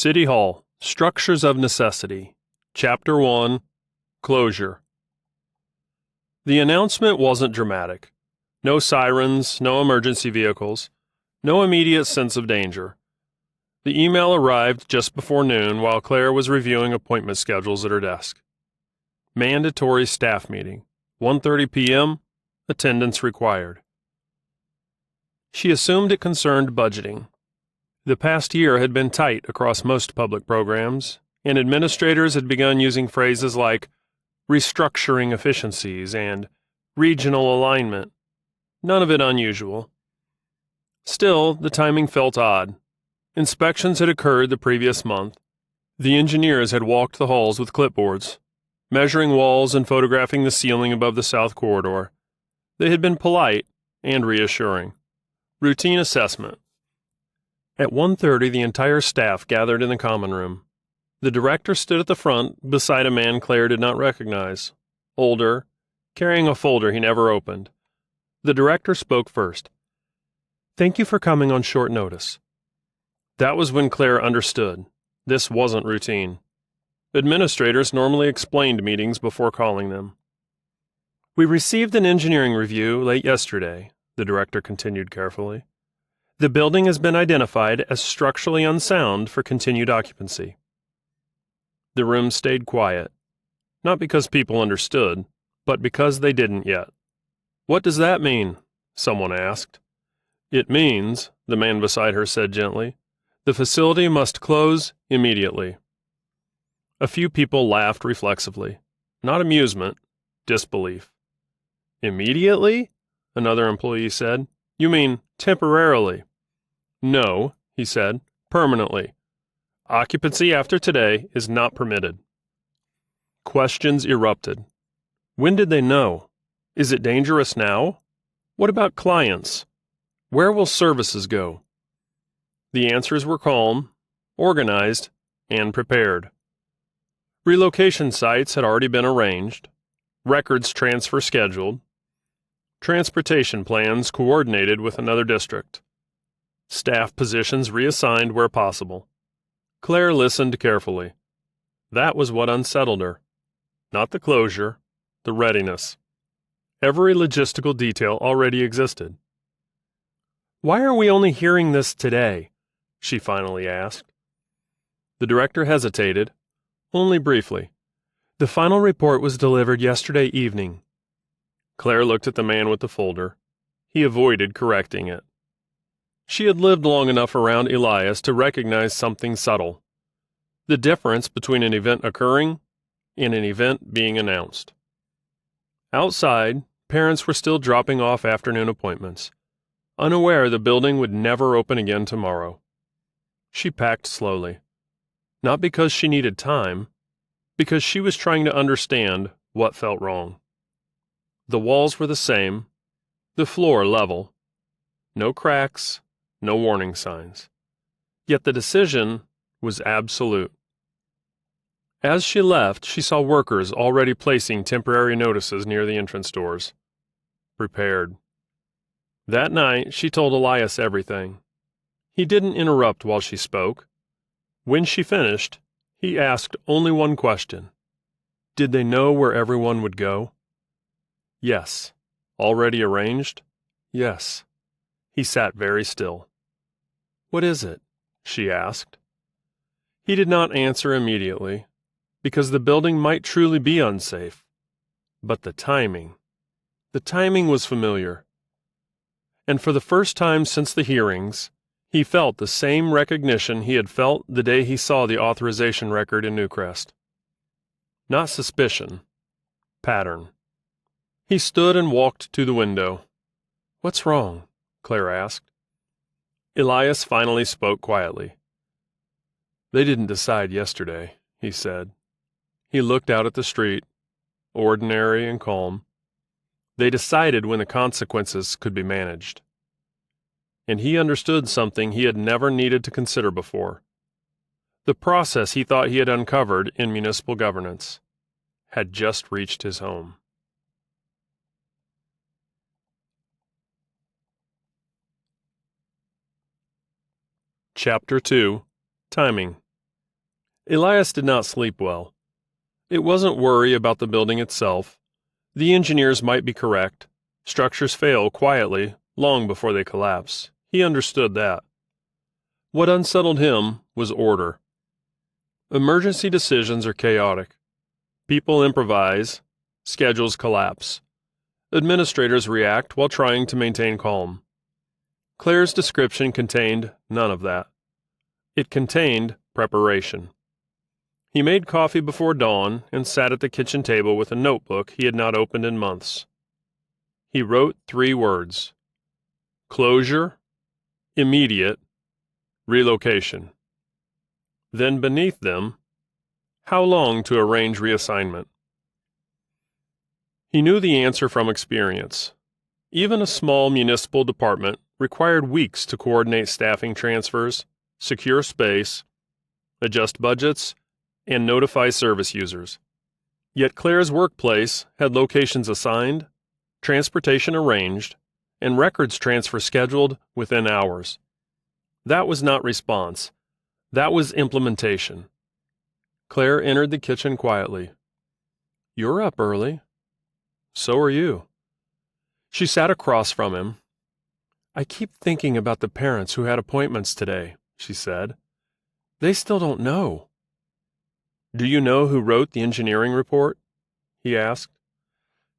City Hall, Structures of Necessity, Chapter 1, Closure. The announcement wasn't dramatic. No sirens, no emergency vehicles, no immediate sense of danger. The email arrived just before noon while Claire was reviewing appointment schedules at her desk. Mandatory staff meeting, 1:30 p.m., attendance required. She assumed it concerned budgeting. The past year had been tight across most public programs, and administrators had begun using phrases like restructuring efficiencies and regional alignment. None of it unusual. Still, the timing felt odd. Inspections had occurred the previous month. The engineers had walked the halls with clipboards, measuring walls and photographing the ceiling above the south corridor. They had been polite and reassuring. Routine assessment. At 1:30, the entire staff gathered in the common room. The director stood at the front beside a man Claire did not recognize, older, carrying a folder he never opened. The director spoke first. "Thank you for coming on short notice." That was when Claire understood. This wasn't routine. Administrators normally explained meetings before calling them. "We received an engineering review late yesterday," the director continued carefully. "The building has been identified as structurally unsound for continued occupancy." The room stayed quiet, not because people understood, but because they didn't yet. "What does that mean?" someone asked. "It means," the man beside her said gently, "the facility must close immediately." A few people laughed reflexively. Not amusement, disbelief. "Immediately?" another employee said. "You mean temporarily?" "No," he said, "permanently. Occupancy after today is not permitted." Questions erupted. When did they know? Is it dangerous now? What about clients? Where will services go? The answers were calm, organized, and prepared. Relocation sites had already been arranged, records transfer scheduled, transportation plans coordinated with another district, staff positions reassigned where possible. Claire listened carefully. That was what unsettled her. Not the closure, the readiness. Every logistical detail already existed. "Why are we only hearing this today?" she finally asked. The director hesitated, only briefly. "The final report was delivered yesterday evening." Claire looked at the man with the folder. He avoided correcting it. She had lived long enough around Elias to recognize something subtle. The difference between an event occurring and an event being announced. Outside, parents were still dropping off afternoon appointments, unaware the building would never open again tomorrow. She packed slowly. Not because she needed time, because she was trying to understand what felt wrong. The walls were the same, the floor level. No cracks, no warning signs. Yet the decision was absolute. As she left, she saw workers already placing temporary notices near the entrance doors. Prepared. That night, she told Elias everything. He didn't interrupt while she spoke. When she finished, he asked only one question. Did they know where everyone would go? Yes. Already arranged? Yes. He sat very still. "What is it?" she asked. He did not answer immediately, because the building might truly be unsafe. But the timing was familiar. And for the first time since the hearings, he felt the same recognition he had felt the day he saw the authorization record in Newcrest. Not suspicion, pattern. He stood and walked to the window. "What's wrong?" Claire asked. Elias finally spoke quietly. "They didn't decide yesterday," he said. He looked out at the street, ordinary and calm. They decided when the consequences could be managed. And he understood something he had never needed to consider before. The process he thought he had uncovered in municipal governance had just reached his home. Chapter 2, Timing. Elias did not sleep well. It wasn't worry about the building itself. The engineers might be correct. Structures fail quietly long before they collapse. He understood that. What unsettled him was order. Emergency decisions are chaotic. People improvise. Schedules collapse. Administrators react while trying to maintain calm. Claire's description contained none of that. It contained preparation. He made coffee before dawn and sat at the kitchen table with a notebook he had not opened in months. He wrote 3 words: closure, immediate, relocation. Then beneath them, how long to arrange reassignment. He knew the answer from experience. Even a small municipal department required weeks to coordinate staffing transfers, secure space, adjust budgets, and notify service users. Yet Claire's workplace had locations assigned, transportation arranged, and records transfer scheduled within hours. That was not response. That was implementation. Claire entered the kitchen quietly. "You're up early." "So are you." She sat across from him. "I keep thinking about the parents who had appointments today," she said. "They still don't know." "Do you know who wrote the engineering report?" he asked.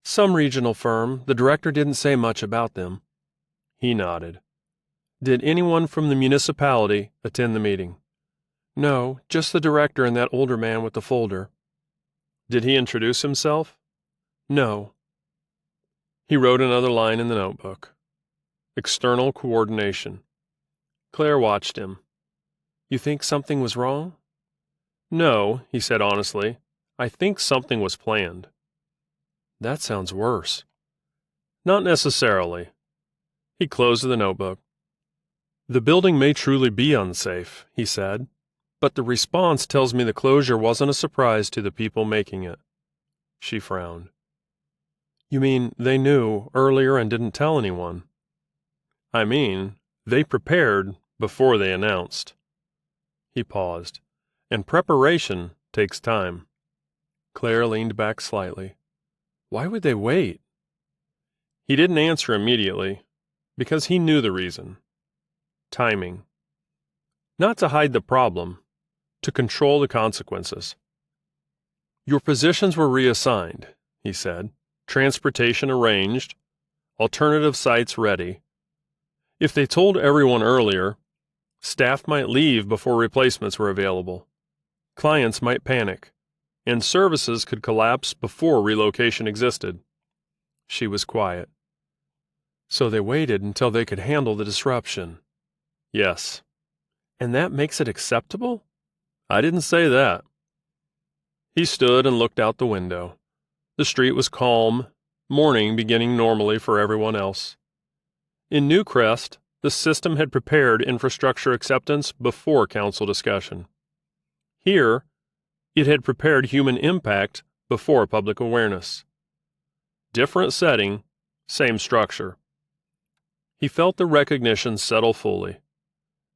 "Some regional firm. The director didn't say much about them." He nodded. "Did anyone from the municipality attend the meeting?" "No, just the director and that older man with the folder." "Did he introduce himself?" "No." He wrote another line in the notebook. External coordination. Claire watched him. "You think something was wrong?" "No," he said honestly. "I think something was planned." "That sounds worse." "Not necessarily." He closed the notebook. "The building may truly be unsafe," he said, "but the response tells me the closure wasn't a surprise to the people making it." She frowned. "You mean they knew earlier and didn't tell anyone?" "I mean, they prepared before they announced." He paused. "And preparation takes time." Claire leaned back slightly. "Why would they wait?" He didn't answer immediately, because he knew the reason. Timing. Not to hide the problem, to control the consequences. "Your positions were reassigned," he said. "Transportation arranged, alternative sites ready. If they told everyone earlier, staff might leave before replacements were available. Clients might panic, and services could collapse before relocation existed." She was quiet. "So they waited until they could handle the disruption." "Yes." "And that makes it acceptable?" "I didn't say that." He stood and looked out the window. The street was calm, morning beginning normally for everyone else. In Newcrest, the system had prepared infrastructure acceptance before council discussion. Here, it had prepared human impact before public awareness. Different setting, same structure. He felt the recognition settle fully.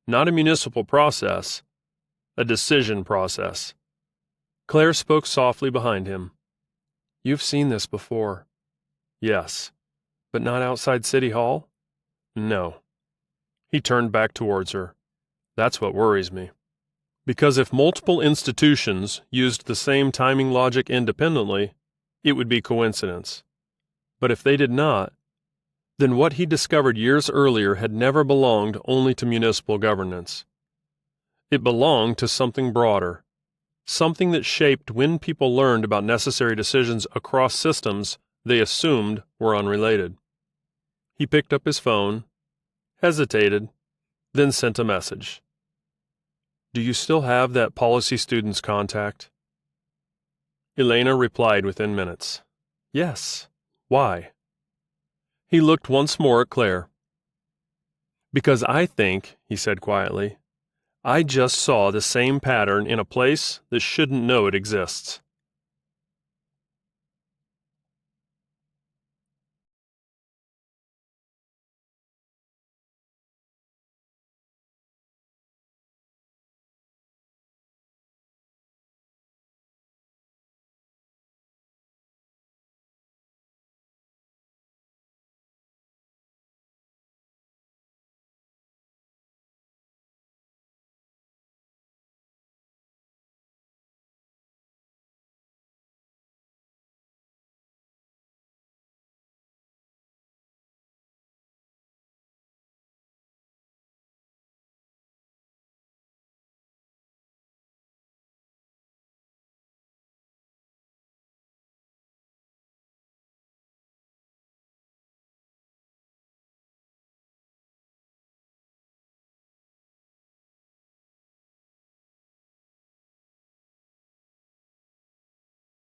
Not a municipal process, a decision process. Claire spoke softly behind him. "You've seen this before." "Yes." "But not outside City Hall?" "No." He turned back towards her. "That's what worries me. Because if multiple institutions used the same timing logic independently, it would be coincidence. But if they did not, then what he discovered years earlier had never belonged only to municipal governance. It belonged to something broader, something that shaped when people learned about necessary decisions across systems they assumed were unrelated. He picked up his phone, hesitated, then sent a message. "Do you still have that policy student's contact?" Elena replied within minutes. "Yes. Why?" He looked once more at Claire. "Because I think," he said quietly, "I just saw the same pattern in a place that shouldn't know it exists."